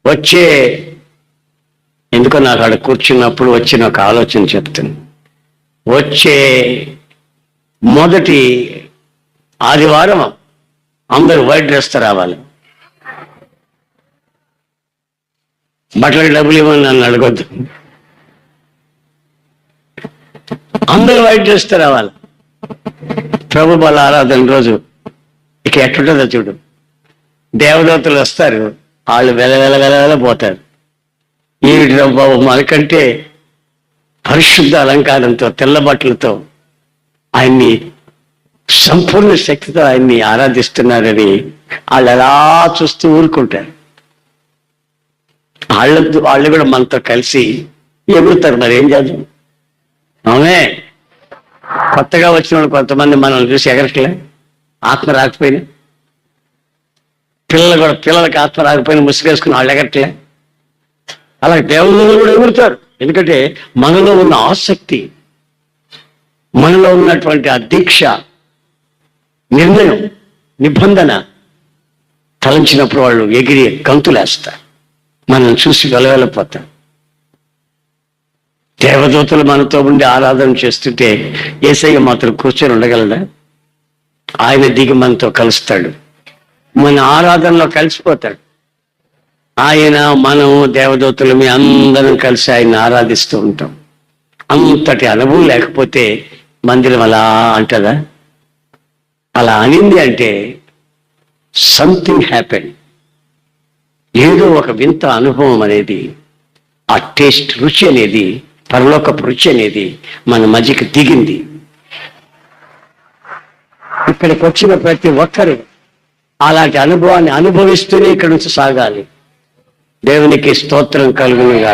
వచ్చే ఎందుకో నాకు అక్కడ కూర్చున్నప్పుడు వచ్చిన ఒక ఆలోచన చెప్తాను. వచ్చే మొదటి ఆదివారం అందరూ వైట్ డ్రెస్తో రావాలి. బట్టలకు డబ్బులు ఇవ్వని నన్ను అడగొద్దు. అందరూ వైట్ డ్రెస్తో రావాలి. ప్రభు బల ఆరాధన రోజు ఇక ఎట్టుంటుందో చూడు. దేవదూతలు వస్తారు, వాళ్ళు వెలవెలవెల పోతారు. ఈవిడ బాబు మనకంటే పరిశుద్ధ అలంకారంతో తెల్ల బట్టలతో ఆయన్ని సంపూర్ణ శక్తితో ఆయన్ని ఆరాధిస్తున్నారని వాళ్ళు ఎలా చూస్తూ ఊరుకుంటారు. వాళ్ళు కూడా మనతో కలిసి ఎగురుతారు. మరి ఏం చేద్దాం? అవునే, కొత్తగా వచ్చిన వాళ్ళు కొంతమంది మనల్ని చూసి ఎగరట్లే, ఆత్మ రాకపోయినా. పిల్లలకి ఆత్మ రాకపోయినా ముసుగేసుకుని వాళ్ళు ఎగరట్లే. అలాగే దేవుళ్ళు కూడా ఎగురుతారు. ఎందుకంటే మనలో ఉన్న ఆసక్తి, మనలో ఉన్నటువంటి ఆ దీక్ష, నిర్ణయం, నిబంధన తలంచినప్పుడు వాళ్ళు ఎగిరి గంతులేస్తారు. మనం చూసి వెలవెలపోతాం. దేవదూతలు మనతో ఉండి ఆరాధన చేస్తుంటే యేసయ్య మాత్రం కూర్చొని ఉండగలడా? ఆయన దిగి మనతో కలుస్తాడు, మన ఆరాధనలో కలిసిపోతాడు. ఆయన, మనం, దేవదూతలు మీ అందరం కలిసి ఆయన ఆరాధిస్తూ ఉంటాం. అంతటి అనుభవం లేకపోతే మందిరం అలా అంటదా? అలా అనింది అంటే సంథింగ్ హ్యాపెన్. ఏదో ఒక వింత అనుభవం అనేది, ఆ టేస్ట్, రుచి అనేది, పరలోకపు రుచి అనేది మన మధ్యకి దిగింది. ఇక్కడికి వచ్చిన ప్రతి ఒక్కరు అలాంటి అనుభవాన్ని అనుభవిస్తూనే ఇక్కడి నుంచి సాగాలి. దేవునికి స్తోత్రం కలుగునుగా.